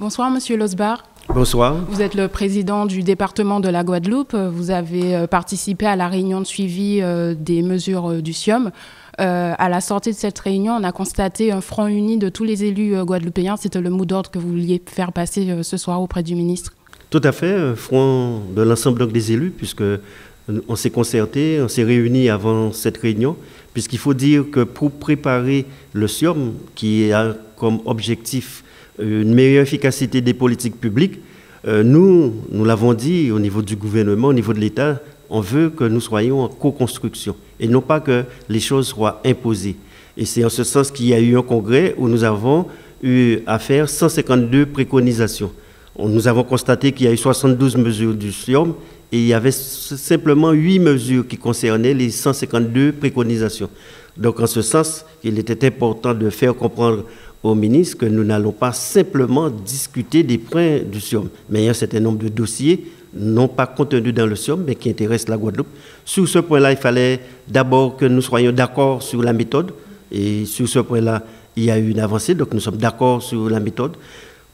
Bonsoir, Monsieur Losbar. Bonsoir. Vous êtes le président du département de la Guadeloupe. Vous avez participé à la réunion de suivi des mesures du SIOM. À la sortie de cette réunion, on a constaté un front uni de tous les élus guadeloupéens. C'était le mot d'ordre que vous vouliez faire passer ce soir auprès du ministre. Tout à fait, un front de l'ensemble des élus, puisque on s'est concerté, on s'est réunis avant cette réunion, puisqu'il faut dire que pour préparer le SIOM, qui a comme objectif une meilleure efficacité des politiques publiques, nous l'avons dit au niveau du gouvernement, au niveau de l'État, on veut que nous soyons en co-construction et non pas que les choses soient imposées. Et c'est en ce sens qu'il y a eu un congrès où nous avons eu à faire 152 préconisations. Nous avons constaté qu'il y a eu 72 mesures du SIOM et il y avait simplement 8 mesures qui concernaient les 152 préconisations. Donc en ce sens, il était important de faire comprendre au ministre que nous n'allons pas simplement discuter des points du SIOM, mais il y a un certain nombre de dossiers non pas contenus dans le SIOM, mais qui intéressent la Guadeloupe. Sur ce point-là, il fallait d'abord que nous soyons d'accord sur la méthode, et sur ce point-là, il y a eu une avancée, donc nous sommes d'accord sur la méthode.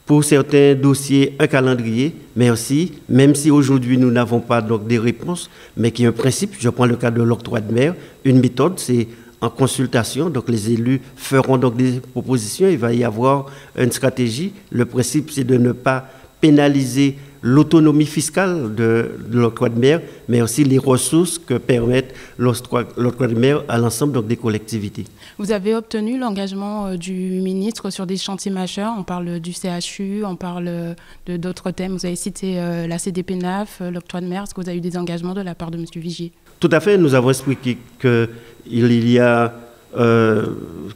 Pour certains dossiers, un calendrier, mais aussi, même si aujourd'hui nous n'avons pas donc des réponses, mais qui est un principe, je prends le cas de l'octroi de mer, une méthode, c'est en consultation, donc les élus feront donc des propositions, il va y avoir une stratégie. Le principe, c'est de ne pas pénaliser l'autonomie fiscale de l'octroi de mer, mais aussi les ressources que permettent l'octroi de mer à l'ensemble donc des collectivités. Vous avez obtenu l'engagement du ministre sur des chantiers majeurs. On parle du CHU, on parle de d'autres thèmes. Vous avez cité la CDPNAF, l'octroi de mer. Est-ce que vous avez eu des engagements de la part de M. Vigier? Tout à fait. Nous avons expliqué qu'il y a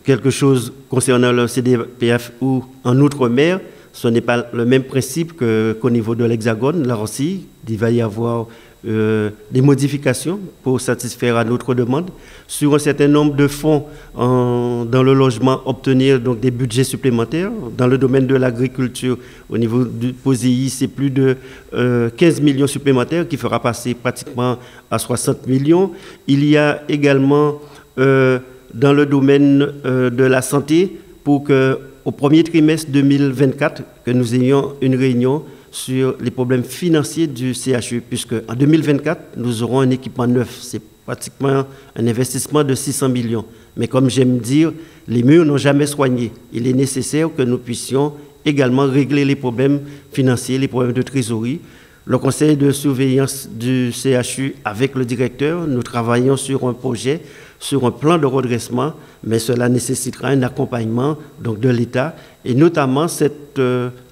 quelque chose concernant le CDPF ou en outre-mer. Ce n'est pas le même principe qu'au niveau de l'Hexagone. Là aussi, il va y avoir des modifications pour satisfaire à notre demande. Sur un certain nombre de fonds dans le logement, obtenir donc des budgets supplémentaires. Dans le domaine de l'agriculture, au niveau du POSEI, c'est plus de 15 millions supplémentaires qui fera passer pratiquement à 60 millions. Il y a également dans le domaine de la santé, pour qu'au premier trimestre 2024, que nous ayons une réunion sur les problèmes financiers du CHU, puisque en 2024, nous aurons un équipement neuf. C'est pratiquement un investissement de 600 millions. Mais comme j'aime dire, les murs n'ont jamais soigné. Il est nécessaire que nous puissions également régler les problèmes financiers, les problèmes de trésorerie. Le conseil de surveillance du CHU avec le directeur, nous travaillons sur un projet, sur un plan de redressement, mais cela nécessitera un accompagnement donc, de l'État et notamment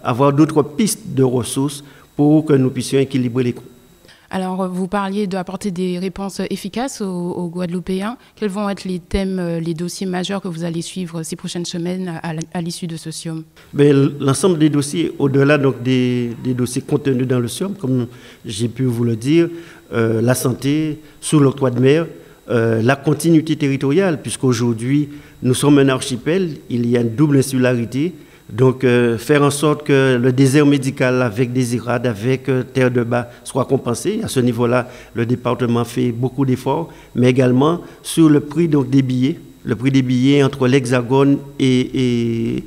avoir d'autres pistes de ressources pour que nous puissions équilibrer les coûts. Alors, vous parliez d'apporter des réponses efficaces aux Guadeloupéens. Quels vont être les thèmes, les dossiers majeurs que vous allez suivre ces prochaines semaines à l'issue de ce SIOM? L'ensemble des dossiers, au-delà donc des dossiers contenus dans le SIOM, comme j'ai pu vous le dire, la santé, sous l'octroi de mer, la continuité territoriale, puisqu'aujourd'hui, nous sommes un archipel, il y a une double insularité. Donc, faire en sorte que le désert médical avec des IRAD, avec Terre de Bas, soit compensé. À ce niveau-là, le département fait beaucoup d'efforts, mais également sur le prix donc, des billets. Le prix des billets entre l'Hexagone et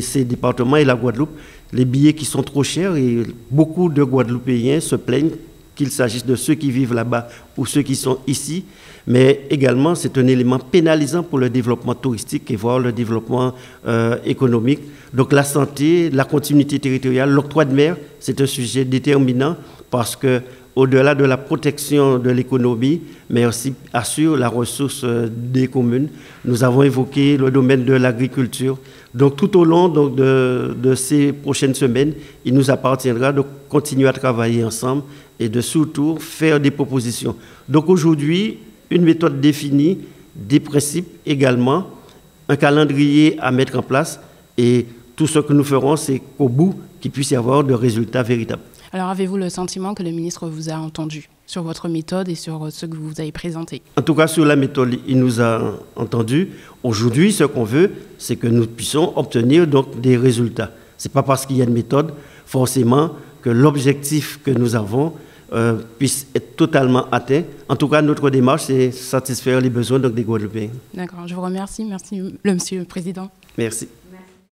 ces départements et la Guadeloupe. Les billets qui sont trop chers et beaucoup de Guadeloupéens se plaignent qu'il s'agisse de ceux qui vivent là-bas ou ceux qui sont ici, mais également c'est un élément pénalisant pour le développement touristique et voire le développement économique. Donc la santé, la continuité territoriale, l'octroi de mer, c'est un sujet déterminant parce que au-delà de la protection de l'économie, mais aussi assure la ressource des communes. Nous avons évoqué le domaine de l'agriculture. Donc tout au long donc, de ces prochaines semaines, il nous appartiendra de continuer à travailler ensemble et de surtout faire des propositions. Donc aujourd'hui, une méthode définie, des principes également, un calendrier à mettre en place et tout ce que nous ferons, c'est qu'au bout, qu'il puisse y avoir de résultats véritables. Alors, avez-vous le sentiment que le ministre vous a entendu sur votre méthode et sur ce que vous avez présenté? En tout cas, sur la méthode, il nous a entendu. Aujourd'hui, ce qu'on veut, c'est que nous puissions obtenir donc, des résultats. Ce n'est pas parce qu'il y a une méthode, forcément, que l'objectif que nous avons puisse être totalement atteint. En tout cas, notre démarche, c'est satisfaire les besoins donc, des Guadeloupéens. D'accord, je vous remercie. Merci, Monsieur le Président. Merci.